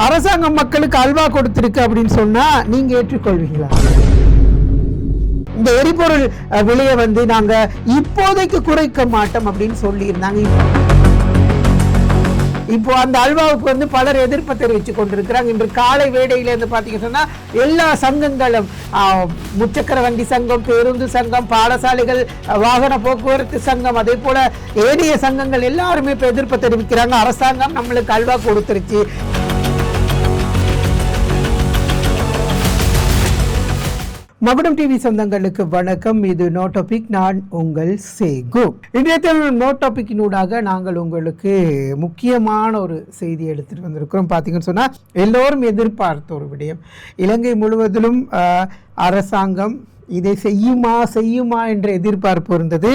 அரசாங்கம் மக்களுக்கு அல்வா கொடுத்திருக்கு அப்படின்னு சொன்னா நீங்க ஏற்றுக்கொள்வீங்களா? இந்த எரிபொருள் விலையை நாங்க இப்போதைக்கு குறைக்க மாட்டோம் அப்படின்னு சொல்லி இருந்தாங்க. இப்போ அந்த அல்வாவுக்கு பலர் எதிர்ப்பு தெரிவித்து கொண்டிருக்கிறாங்க. இன்று காலை வேடையில இருந்து பாத்தீங்கன்னா சொன்னா எல்லா சங்கங்களும், முச்சக்கர வண்டி சங்கம், பேருந்து சங்கம், பாடசாலைகள், வாகன போக்குவரத்து சங்கம், அதே போல ஏனைய சங்கங்கள் எல்லாருமே இப்ப எதிர்ப்பு தெரிவிக்கிறாங்க. அரசாங்கம் நம்மளுக்கு அல்வா கொடுத்துருச்சு. மகுடம் டிவி சொந்தங்களுக்கு வணக்கம். இது நோ டாபிக். நான் உங்கள் சேகு. இன்றைய நோ டாபிக்கினூடாக நாங்கள் உங்களுக்கு முக்கியமான ஒரு செய்தி எடுத்துட்டு வந்திருக்கிறோம். பார்த்தீங்கன்னு சொன்னால் எல்லோரும் எதிர்பார்த்த ஒரு விடயம். இலங்கை முழுவதிலும் அரசாங்கம் இதை செய்யுமா என்ற எதிர்பார்ப்பு இருந்தது.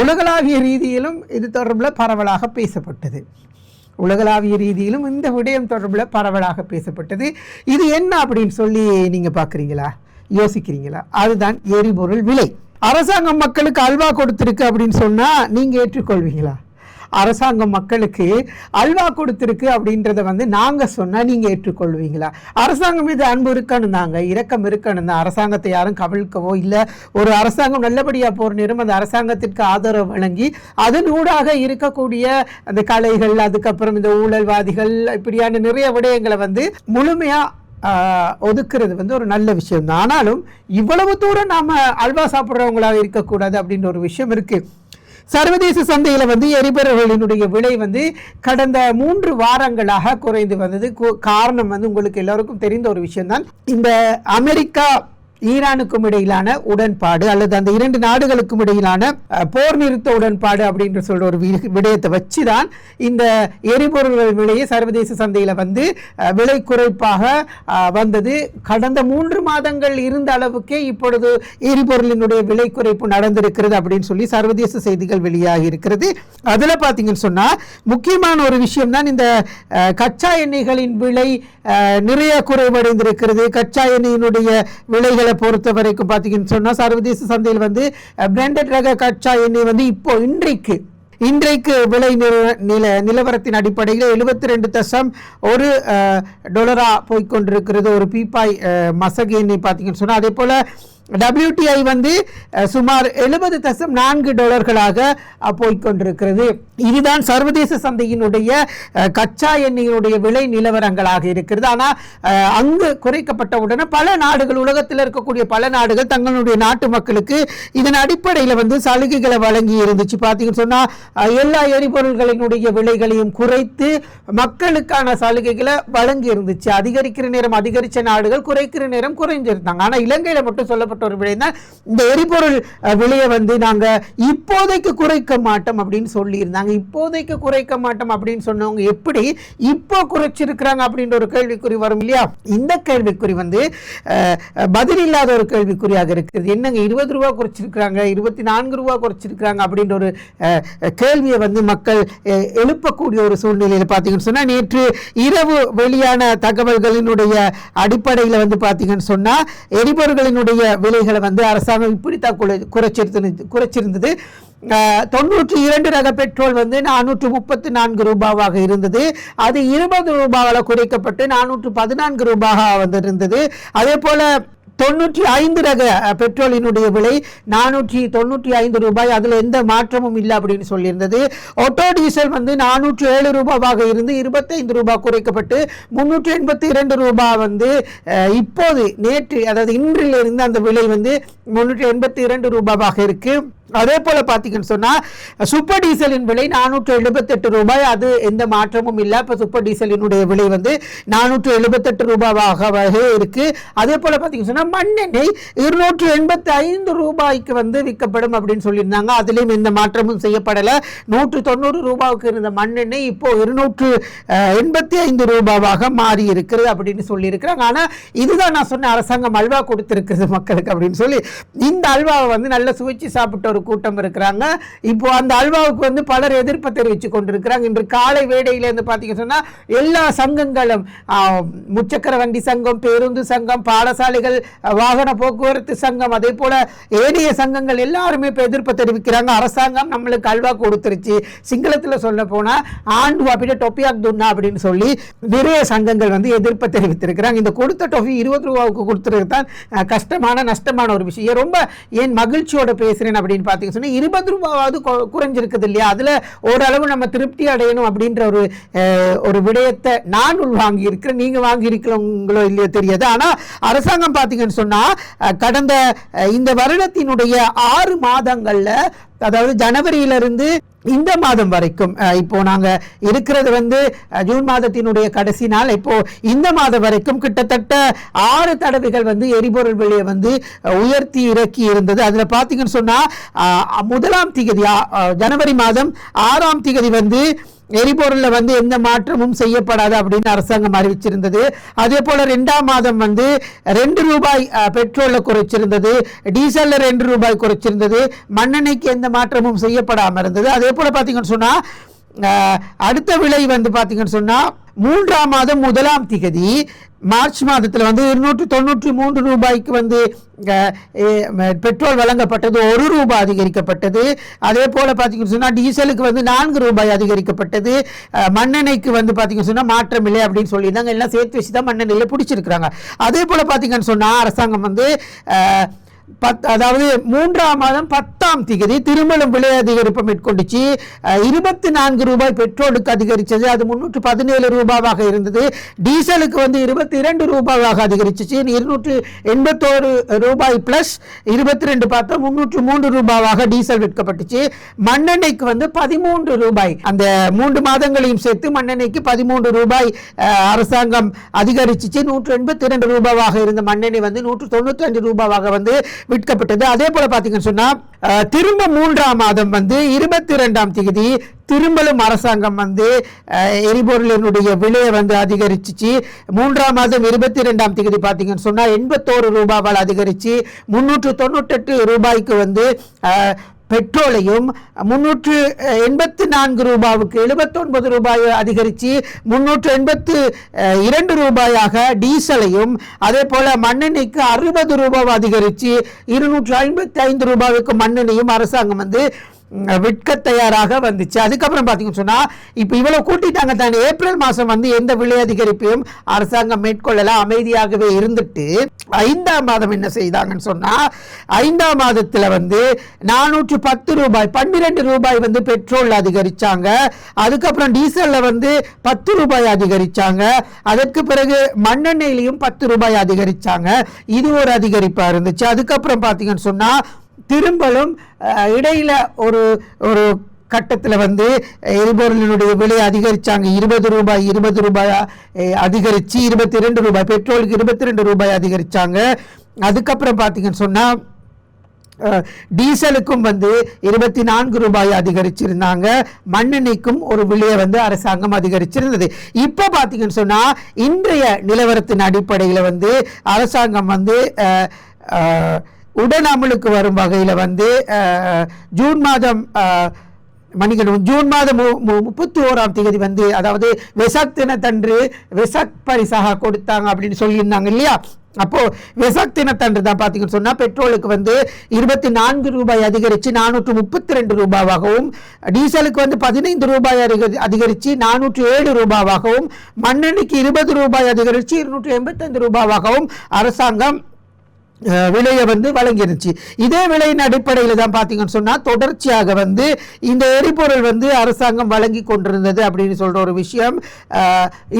உலகளாவிய ரீதியிலும் இது தொடர்பில் பரவலாக பேசப்பட்டது. உலகளாவிய ரீதியிலும் இந்த விடயம் தொடர்பில் பரவலாக பேசப்பட்டது. இது என்ன அப்படின்னு சொல்லி நீங்கள் பார்க்குறீங்களா, யோசிக்கிறீங்களா? அதுதான் எரிபொருள் விலை. அரசாங்கம் மக்களுக்கு அல்வா கொடுத்திருக்கு அப்படின்னு சொன்னா நீங்க ஏற்றுக்கொள்வீங்களா? அரசாங்கம் மக்களுக்கு அல்வா கொடுத்திருக்கு அப்படின்றத நாங்க சொன்னா நீங்க ஏற்றுக்கொள்வீங்களா? அரசாங்கம் மீது அன்பு இருக்கணும் தாங்க, இரக்கம் இருக்கணும் தான். அரசாங்கத்தை யாரும் கவிழ்க்கவோ இல்லை. ஒரு அரசாங்கம் நல்லபடியா போற நேரம் அந்த அரசாங்கத்திற்கு ஆதரவு வழங்கி அதனூடாக இருக்கக்கூடிய அந்த கலைகள், அதுக்கப்புறம் இந்த ஊழல்வாதிகள், இப்படியான நிறைய விடயங்களை முழுமையா ஒதுக்குறது ஒரு நல்ல விஷயம் தான். ஆனாலும் இவ்வளவு தூரம் நாம அல்வா சாப்பிட்றவங்களாக இருக்கக்கூடாது அப்படின்ற ஒரு விஷயம் இருக்கு. சர்வதேச சந்தையில் எரிபொருளினுடைய விலை கடந்த 3 வாரங்களாக குறைந்து வந்தது. காரணம் உங்களுக்கு எல்லாருக்கும் தெரிந்த ஒரு விஷயம் தான். இந்த அமெரிக்கா ஈரானுக்கும் இடையிலான உடன்பாடு, அல்லது அந்த 2 நாடுகளுக்கும் இடையிலான போர் நிறுத்த உடன்பாடு அப்படின்ற சொல்ற ஒரு விடயத்தை வச்சுதான் இந்த எரிபொருள் விலையை சர்வதேச சந்தையில் விலை குறைப்பாக வந்தது. கடந்த 3 மாதங்கள் இருந்த அளவுக்கே இப்பொழுது எரிபொருளினுடைய விலை குறைப்பு நடந்திருக்கிறது அப்படின்னு சொல்லி சர்வதேச செய்திகள் வெளியாகி இருக்கிறது. அதுல பாத்தீங்கன்னு சொன்னா முக்கியமான ஒரு விஷயம் தான் இந்த கச்சா எண்ணெய்களின் விலை நிறைய குறைவடைந்திருக்கிறது. கச்சா எண்ணெயினுடைய விலைகளை பொறுத்த வரைக்கும் பார்த்தீங்கன்னு சொன்னா சர்வதேச சந்தையில் பிராண்டட் ரக கச்சா எண்ணெய் இப்போ இன்றைக்கு விலை நிலவரத்தின் அடிப்படையில் $72.1 போய்கொண்டிருக்கிறது. ஒரு பீப்பாய் மசகு எண்ணெய் பார்த்தீங்கன்னு சொன்னா. அதே போல WTI சுமார் $70.4 போய்கொண்டிருக்கிறது. இதுதான் சர்வதேச சந்தையினுடைய கச்சா எண்ணெயினுடைய விலை நிலவரங்களாக இருக்கிறது. ஆனால் அங்கு குறைக்கப்பட்ட உடனே பல நாடுகள், உலகத்தில் இருக்கக்கூடிய பல நாடுகள் தங்களுடைய நாட்டு மக்களுக்கு இதன் அடிப்படையில் சலுகைகளை வழங்கி இருந்துச்சு. பார்த்தீங்கன்னு சொன்னா எல்லா எரிபொருள்களினுடைய விலைகளையும் குறைத்து மக்களுக்கான சலுகைகளை வழங்கி இருந்துச்சு. அதிகரிக்கிற நேரம் அதிகரித்த நாடுகள், குறைக்கிற நேரம் குறைஞ்சிருந்தாங்க. ஆனால் இலங்கையில் மட்டும் சொல்லப்பட்ட ஒரு விடை தான் இந்த எரிபொருள் விலையை நாங்க இப்போதைக்கு குறைக்க மாட்டோம் அப்படின்னு சொல்லி இருந்தாங்க. இப்போதைக்கு குறைக்க மாட்டோம் அப்படின்னு சொன்னவங்க எப்படி இப்போ குறைச்சிருக்கிறாங்க அப்படின்ற ஒரு கேள்விக்குறி வரும் இல்லையா? இந்த கேள்விக்குறி பதில் இல்லாத ஒரு கேள்விக்குறியாக இருக்கிறது. என்னங்க $20 குறைச்சிருக்கிறாங்க, $24 குறைச்சிருக்கிறாங்க அப்படின்ற ஒரு கேள்வியை மக்கள் எழுப்பக்கூடிய ஒரு சூழ்நிலையில் பார்த்தீங்கன்னு சொன்னா நேற்று இரவு வெளியான தகவல்களினுடைய அடிப்படையில் பார்த்தீங்கன்னு சொன்னா எரிபொருள்களினுடைய விலைகளை அரசாங்கம் இப்படித்தான் குறைச்சிருந்தது. 92 ரக பெட்ரோல் $434 இருந்தது. அது $20 குறைக்கப்பட்டு $414 இருந்தது. அதே போல 95 ரக பெட்ரோலினுடைய விலை $495. அதுல எந்த மாற்றமும் இல்லை அப்படின்னு சொல்லியிருந்தது. ஆட்டோ டீசல் $407 இருந்து $25 குறைக்கப்பட்டு $382 இப்போது நேற்று, அதாவது இன்றிலிருந்து அந்த விலை $382 இருக்கு. அதே போல பாத்தீங்கன்னு சொன்னா சூப்பர் டீசலின் விலை $478. அது எந்த மாற்றமும் இல்லை. இப்ப சூப்பர் டீசலினுடைய விலை $478 இருக்கு. அதே போல பாத்தீங்கன்னு சொன்னா மண்ணெண்ணெய் $285 விற்கப்படும் அப்படின்னு சொல்லியிருந்தாங்க. அதுலயும் எந்த மாற்றமும் செய்யப்படல. $190 இருந்த மண்ணெண்ணெய் இப்போ $285 மாறி இருக்கிறது அப்படின்னு சொல்லி இருக்கிறாங்க. ஆனா இதுதான் நான் சொன்ன அரசாங்கம் அல்வா கொடுத்திருக்கிறது மக்களுக்கு அப்படின்னு சொல்லி இந்த அல்வாவை நல்ல சுவைச்சு சாப்பிட்ட ஒரு கூட்டம் இருக்கிறாங்க. இப்போ அந்த அல்வாவுக்கு வந்து பலர் எதிர்ப்பு தெரிவித்து கொண்டிருக்கிறாங்க. இன்று காலை வேடையிலேருந்து பார்த்தீங்கன்னு சொன்னால் எல்லா சங்கங்களும், முச்சக்கர வண்டி சங்கம், பேருந்து சங்கம், பாடசாலைகள், வாகன போக்குவரத்து சங்கம், அதே போல ஏனைய சங்கங்கள் எல்லாருமே இப்போ எதிர்ப்பு தெரிவிக்கிறாங்க. அரசாங்கம் நம்மளுக்கு அல்வா கொடுத்துருச்சு, சிங்களத்தில் சொல்ல போனால் ஆண்டு வாப்பிட்ட டொப்பியாக் துண்ணா அப்படின்னு சொல்லி நிறைய சங்கங்கள் வந்து எதிர்ப்பு தெரிவித்திருக்கிறாங்க. இந்த கொடுத்த டொஃபி 20 ரூபாவுக்கு கொடுத்துருக்கு தான் கஷ்டமான நஷ்டமான ஒரு விஷயம். ரொம்ப ஏன் மகிழ்ச்சியோட பேசுகிறேன் அப்படின்னு பார்த்தீங்கன்னு சொன்னால் 20 ரூபாவது குறைஞ்சிருக்குது இல்லையா, அதில் ஓரளவு நம்ம திருப்தி அடையணும் அப்படின்ற ஒரு விடயத்தை நான் வாங்கி இருக்கிறேன். நீங்கள் வாங்கி இருக்கிறவங்களோ இல்லையோ தெரியாது. ஆனால் அரசாங்கம் பார்த்தீங்கன்னு சொன்னால் கடந்த இந்த வருடத்தினுடைய 6 மாதங்களில், அதாவது ஜனவரியிலிருந்து இந்த மாதம் வரைக்கும், இப்போ நாங்கள் இருக்கிறது வந்து ஜூன் மாதத்தினுடைய கடைசி நாள், இப்போ இந்த மாதம் வரைக்கும் கிட்டத்தட்ட 6 தடவைகள் வந்து எரிபொருள் விலையை வந்து உயர்த்தி இறக்கி இருந்தது. அதில் பார்த்தீங்கன்னு சொன்னால் 1ஆம் தேதி ஜனவரி மாதம் 6ஆம் தேதி வந்து எரிபொருளில் வந்து எந்த மாற்றமும் செய்யப்படாது அப்படின்னு அரசாங்கம் அறிவிச்சிருந்தது. அதே போல் 2ஆம் மாதம் வந்து 2 ரூபாய் பெட்ரோலில் குறைச்சிருந்தது, டீசலில் 2 ரூபாய் குறைச்சிருந்தது, மண்ணெண்ணெய்க்கு எந்த மாற்றமும் செய்யப்படாமல் இருந்தது. அதே போல் பார்த்தீங்கன்னு சொன்னால் அடுத்த விலை வந்து பார்த்தீங்கன்னு சொன்னால் 3ஆம் மாதம் 1ஆம் தேதி மார்ச் மாதத்தில் வந்து 293 ரூபாய்க்கு வந்து பெட்ரோல் வழங்கப்பட்டது, 1 ரூபாய் அதிகரிக்கப்பட்டது. அதே போல் பார்த்தீங்கன்னு சொன்னால் டீசலுக்கு வந்து 4 ரூபாய் அதிகரிக்கப்பட்டது. மண்ணெண்ணெய்க்கு வந்து பார்த்தீங்கன்னு சொன்னால் மாற்றம் இல்லை அப்படின்னு சொல்லியிருந்தாங்க. எல்லாம் சேர்த்து வச்சு தான் மண்ணெண்ணெயில் பிடிச்சிருக்கிறாங்க. அதே போல் பார்த்தீங்கன்னு சொன்னால் அரசாங்கம் வந்து அதாவது 3ஆம் மாதம் 10ஆம் தேதி திரும்பவும் விலை அதிகரிப்பு மேற்கொண்டுச்சு. 24 ரூபாய் பெட்ரோலுக்கு அதிகரித்தது, அது 317 ரூபாவாக இருந்தது. டீசலுக்கு வந்து 22 ரூபாவாக அதிகரிச்சிச்சு, 281 ரூபாய் பிளஸ் 22 பார்த்தா 303 ரூபாவாக டீசல் விற்கப்பட்டுச்சு. மண்ணெண்ணெய்க்கு வந்து 13 ரூபாய், அந்த 3 மாதங்களையும் சேர்த்து மண்ணெண்ணெய்க்கு 13 ரூபாய் அரசாங்கம் அதிகரிச்சிச்சு. 182 ரூபாவாக இருந்த மண்ணெண்ணெய் வந்து 195 ரூபாவாக வந்து விற்கப்பட்டது. அதே போல பார்த்தீங்கன்னு சொன்னா திரும்ப 3ஆம் மாதம் வந்து 22ஆம் தேதி திரும்பலும் அரசாங்கம் வந்து எரிபொருளினுடைய விலையை வந்து அதிகரிச்சிச்சு. 3ஆம் மாதம் 22ஆம் தேதி பார்த்தீங்கன்னு சொன்னா 81 ரூபாவால் அதிகரிச்சு 398 ரூபாய்க்கு வந்து பெட்ரோலையும், 384 ரூபாவுக்கு 79 ரூபாய் அதிகரித்து 382 ரூபாயாக டீசலையும், அதே போல் மண்ணெண்ணெய்க்கு 60 ரூபாய் அதிகரித்து 255 ரூபாய்க்கு மண்ணெண்ணையும் அரசாங்கம் வந்து விற்க தயாராக வந்துச்சு. அதுக்கப்புறம் பார்த்தீங்கன்னு சொன்னால் இப்போ இவ்வளோ கூட்டிட்டாங்க தானே, ஏப்ரல் மாதம் வந்து எந்த விலை அதிகரிப்பையும் அரசாங்கம் மேற்கொள்ளலாம், அமைதியாகவே இருந்துட்டு 5ஆம் மாதம் என்ன செய்தாங்கன்னு சொன்னால் 5ஆம் மாதத்தில் வந்து 410 ரூபாய் 12 ரூபாய் வந்து பெட்ரோல் அதிகரித்தாங்க. அதுக்கப்புறம் டீசலில் வந்து 10 ரூபாய் அதிகரித்தாங்க. அதற்கு பிறகு மண்ணெண்ணெயிலையும் 10 ரூபாய் அதிகரித்தாங்க. இது ஒரு அதிகரிப்பாக இருந்துச்சு. அதுக்கப்புறம் பார்த்தீங்கன்னு சொன்னால் திரும்பலும் இடையில ஒரு கட்டத்தில் வந்து எரிபொருளினுடைய விலை அதிகரித்தாங்க. 20 ரூபாய் அதிகரித்து 22 ரூபாய், பெட்ரோலுக்கு 22 ரூபாய் அதிகரித்தாங்க. அதுக்கப்புறம் பார்த்தீங்கன்னு சொன்னால் டீசலுக்கும் வந்து 24 ரூபாய் அதிகரிச்சிருந்தாங்க. மண்ணெண்ணெய்க்கும் ஒரு விலையை வந்து அரசாங்கம் அதிகரிச்சிருந்தது. இப்போ பார்த்தீங்கன்னு சொன்னால் இன்றைய நிலவரத்தின் அடிப்படையில் வந்து அரசாங்கம் வந்து உடன் அமலுக்கு வரும் வகையில் வந்து ஜூன் மாதம் 31ஆம் தேதி வந்து, அதாவது வெசாக் தினத்தன்று வெசாக் பரிசாக கொடுத்தாங்க அப்படின்னு சொல்லியிருந்தாங்க இல்லையா. அப்போ வெசாக் தினத்தன்று தான் பார்த்தீங்கன்னு சொன்னால் பெட்ரோலுக்கு வந்து 24 ரூபாய் அதிகரித்து 432 ரூபாவாகவும், டீசலுக்கு வந்து 15 ரூபாய் அதிகரித்து 407 ரூபாவாகவும், மண்ணெண்ணெய்க்கு 20 ரூபாய் அதிகரித்து 285 ரூபாவாகவும் அரசாங்கம் விலையை வந்து வழங்கிருச்சு. இதே விலையின் அடிப்படையில் தான் பார்த்தீங்கன்னு சொன்னால் தொடர்ச்சியாக வந்து இந்த எரிபொருள் வந்து அரசாங்கம் வழங்கி கொண்டிருந்தது அப்படின்னு சொல்கிற ஒரு விஷயம்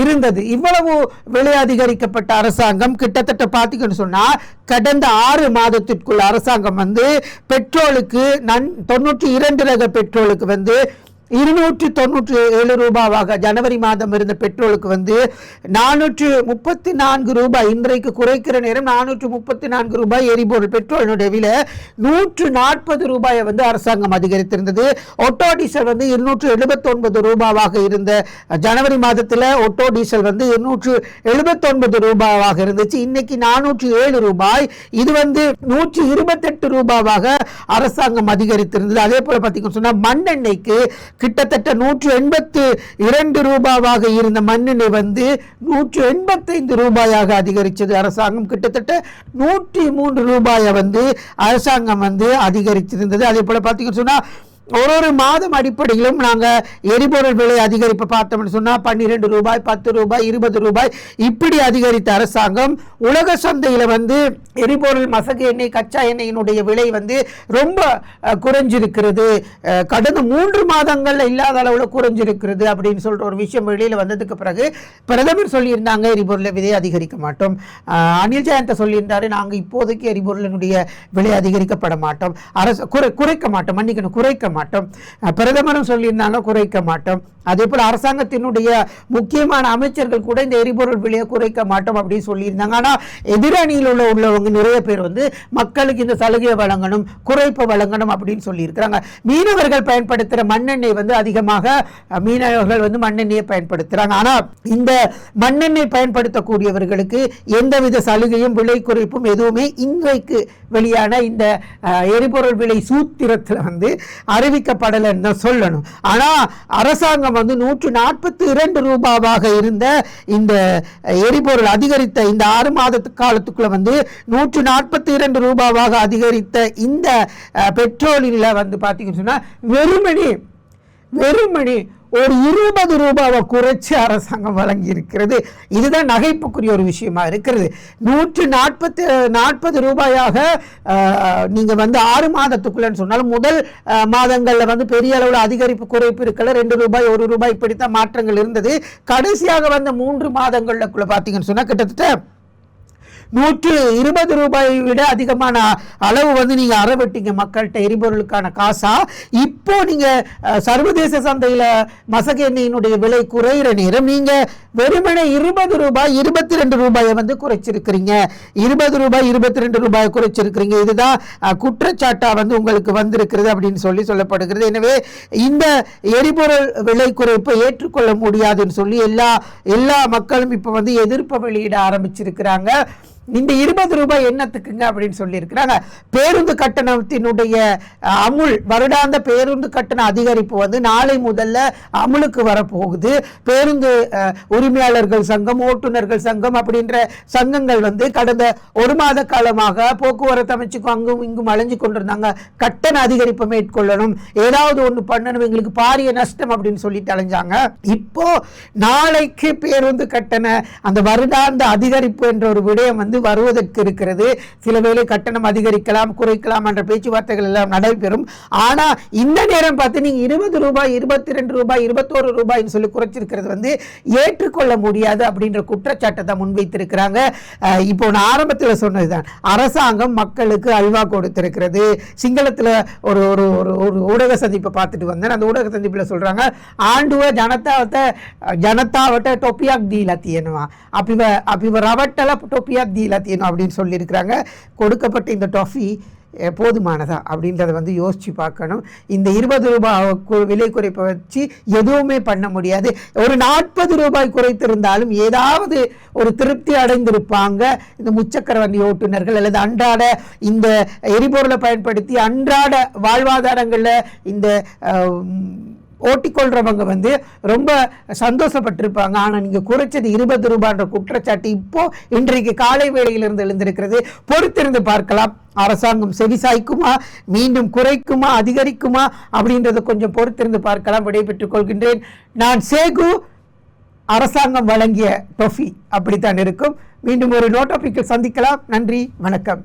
இருந்தது. இவ்வளவு விலை அதிகரிக்கப்பட்ட அரசாங்கம் கிட்டத்தட்ட பார்த்தீங்கன்னு சொன்னால் கடந்த 6 மாதத்திற்குள் அரசாங்கம் வந்து பெட்ரோலுக்கு 92 ரக பெட்ரோலுக்கு வந்து 297 ரூபாவாக ஜனவரி மாதம் இருந்த பெட்ரோலுக்கு வந்து 434 ரூபாய், இன்றைக்கு குறைக்கிற நேரம் 434 ரூபாய் எரிபொருள் பெட்ரோலினுடைய விலை 140 ரூபாயை வந்து அரசாங்கம் அதிகரித்திருந்தது. ஆட்டோ டீசல் வந்து 279 ரூபாவாக இருந்த ஜனவரி மாதத்தில் ஆட்டோ டீசல் வந்து 279 ரூபாவாக இருந்துச்சு. இன்னைக்கு 407 ரூபாய், இது வந்து 128 ரூபாவாக அரசாங்கம் அதிகரித்திருந்தது. அதே போல பார்த்தீங்கன்னு சொன்னா மண்ணெண்ணெய்க்கு கிட்டத்தட்ட 182 ரூபாவாக இருந்த மண்ணெண்ணெய் வந்து 185 ரூபாயாக அதிகரித்தது அரசாங்கம். கிட்டத்தட்ட 103 ரூபாயை வந்து அரசாங்கம் வந்து அதிகரித்திருந்தது. அதே போல பார்த்தீங்கன்னு சொன்னா ஒரு மாதம் அடிப்படையிலும் நாங்கள் எரிபொருள் விலை அதிகரிப்பை பார்த்தோம்னு சொன்னால் 12 ரூபாய், 10 ரூபாய், 20 ரூபாய் இப்படி அதிகரித்த அரசாங்கம் உலக சந்தையில் வந்து எரிபொருள், மசகு எண்ணெய், கச்சா எண்ணெயினுடைய விலை வந்து ரொம்ப குறைஞ்சிருக்கிறது. கடந்த 3 மாதங்களில் இல்லாத அளவில் குறைஞ்சிருக்கிறது அப்படின்னு சொல்கிற ஒரு விஷயம் வெளியில் வந்ததுக்கு பிறகு பிரதமர் சொல்லியிருந்தாங்க எரிபொருளை விலை அதிகரிக்க மாட்டோம். அனில் ஜெயந்த சொல்லியிருந்தாரு நாங்கள் இப்போதைக்கு எரிபொருளினுடைய விலை அதிகரிக்கப்பட மாட்டோம், அரசு குறைக்க மாட்டோம், மன்னிக்கணும் குறைக்க மாட்டோம். பிரதமரும் சொல்லியிருந்தாங்க குறைக்க மாட்டோம். அதே போல அரசாங்கத்தினுடைய முக்கியமான அமைச்சர்கள் கூட இந்த எரிபொருள் விலையை குறைக்க மாட்டோம் அப்படின்னு சொல்லியிருந்தாங்க. ஆனால் எதிரணியில் உள்ளவங்க நிறைய பேர் வந்து மக்களுக்கு இந்த சலுகையை வழங்கணும், குறைப்பை வழங்கணும் அப்படின்னு சொல்லியிருக்கிறாங்க. மீனவர்கள் பயன்படுத்துகிற மண்ணெண்ணெய் வந்து அதிகமாக மீனவர்கள் வந்து மண்ணெண்ணெயை பயன்படுத்துகிறாங்க. ஆனால் இந்த மண்ணெண்ணெய் பயன்படுத்தக்கூடியவர்களுக்கு எந்தவித சலுகையும் விலை குறைப்பும் எதுவுமே இன்றைக்கு வெளியான இந்த எரிபொருள் விலை சூத்திரத்தில் வந்து அறிவிக்கப்படலைன்னு தான் சொல்லணும். ஆனால் அரசாங்கம் வந்து 142 ரூபாவாக இருந்த இந்த எரிபொருள் அதிகரித்த இந்த 6 மாத காலத்துக்குள்ள வந்து 142 ரூபாவாக அதிகரித்த இந்த பெட்ரோலில் வந்து பார்த்தீங்கன்னு சொன்னா வெறுமனே ஒரு 20 ரூபாவை குறைச்சி அரசாங்கம் வழங்கி இருக்கிறது. இதுதான் நகைப்புக்குரிய ஒரு விஷயமா இருக்கிறது. 140 ரூபாயாக நீங்க வந்து 6 மாதத்துக்குள்ளன்னு சொன்னாலும் முதல் மாதங்கள்ல வந்து பெரிய அளவில் அதிகரிப்பு குறைப்பு இருக்கல, 2 ரூபாய் 1 ரூபாய் இப்படித்தான் மாற்றங்கள் இருந்தது. கடைசியாக வந்த 3 மாதங்களுக்குள்ள பார்த்தீங்கன்னு சொன்னா கிட்டத்தட்ட 120 ரூபாயை விட அதிகமான அளவு வந்து நீங்கள் அறவெட்டிங்க மக்கள்கிட்ட எரிபொருளுக்கான காசா. இப்போ நீங்கள் சர்வதேச சந்தையில் மசகு எண்ணெயினுடைய விலை குறைகிற நேரம் நீங்கள் வெறுமனே 20 ரூபாய் 22 ரூபாயை வந்து குறைச்சிருக்கிறீங்க, 20 ரூபாய் 22 ரூபாய் குறைச்சிருக்கிறீங்க. இதுதான் குற்றச்சாட்டாக வந்து உங்களுக்கு வந்திருக்கிறது அப்படின்னு சொல்லப்படுகிறது. எனவே இந்த எரிபொருள் விலை குறைப்பை ஏற்றுக்கொள்ள முடியாதுன்னு சொல்லி எல்லா மக்களும் இப்போ வந்து எதிர்ப்பை வெளியிட ஆரம்பிச்சிருக்கிறாங்க. இந்த 20 ரூபாய் என்னத்துக்குங்க அப்படின்னு சொல்லியிருக்கிறாங்க. பேருந்து கட்டணத்தினுடைய வருடாந்த பேருந்து கட்டண அதிகரிப்பு வந்து நாளை முதல்ல அமுலுக்கு வரப்போகுது. பேருந்து உரிமையாளர்கள் சங்கம், ஓட்டுநர்கள் சங்கம் அப்படின்ற சங்கங்கள் வந்து கடந்த 1 மாத காலமாக போக்குவரத்து அமைச்சுக்கும் அங்கும் இங்கும் அலைஞ்சு கொண்டிருந்தாங்க. கட்டண அதிகரிப்பை மேற்கொள்ளணும், ஏதாவது ஒன்று பண்ணணும், எங்களுக்கு பாரிய நஷ்டம் அப்படின்னு சொல்லிட்டு அலைஞ்சாங்க. இப்போ நாளைக்கு பேருந்து கட்டண அந்த வருடாந்த அதிகரிப்பு என்ற ஒரு விடயம் வந்து வருவதற்கு இருக்கிறது. சில வேளை கட்டணம் அதிகரிக்கலாம், குறைக்கலாம் என்ற பேச்சுவார்த்தைகள் எல்லாம் நடைபெறும். ஆனா இந்த நேரம் பார்த்து நீங்க 20 ரூபாய் 22 ரூபாய் 21 ரூபாய்னு சொல்லி குறைச்சிருக்கிறது வந்து ஏற்றுக்கொள்ள முடியாது அப்படின்ற குற்றச்சாட்டை தான் முன்வைத்திருக்கிறாங்க. இப்போ நான் ஆரம்பத்தில் சொன்னதுதான், அரசாங்கம் மக்களுக்கு அல்வா கொடுத்திருக்கிறது. சிங்களத்தில் ஒரு ஒரு ஊடக சந்திப்பை பார்த்துட்டு வந்தேன். அந்த ஊடக சந்திப்பில் சொல்றாங்க ஆண்டுவ ஜனதாவட்ட டொப்பியாக் தீலா தீயனுவா அப்பிவ ரவட்டல டொப்பியாக் தீலா தீயணும் அப்படின்னு சொல்லியிருக்கிறாங்க. கொடுக்கப்பட்ட இந்த டாஃபி போதுமானதா அப்படின்றத வந்து யோசிச்சு பார்க்கணும். இந்த 20 ரூபாய் விலை குறைப்பை வச்சு எதுவுமே பண்ண முடியாது. ஒரு 40 ரூபாய் குறைத்திருந்தாலும் ஏதாவது ஒரு திருப்தி அடைந்திருப்பாங்க இந்த முச்சக்கர வண்டி ஓட்டுநர்கள் அல்லது அன்றாட இந்த எரிபொருளை பயன்படுத்தி அன்றாட வாழ்வாதாரங்களில் இந்த ஓட்டிக்கொள்றவங்க வந்து ரொம்ப சந்தோஷப்பட்டிருப்பாங்க. ஆனால் நீங்கள் குறைச்சது 20 ரூபான்ற குற்றச்சாட்டு இப்போ இன்றைக்கு காலை வேளையிலிருந்து எழுந்திருக்கிறது. பொறுத்திருந்து பார்க்கலாம். அரசாங்கம் செவிசாய்க்குமா, மீண்டும் குறைக்குமா, அதிகரிக்குமா அப்படின்றத கொஞ்சம் பொறுத்திருந்து பார்க்கலாம். விடைபெற்றுக் கொள்கின்றேன். நான் சேகு. அரசாங்கம் வழங்கிய டொஃபி அப்படித்தான் இருக்கும். மீண்டும் ஒரு நோ டாபிக்கில் சந்திக்கலாம். நன்றி, வணக்கம்.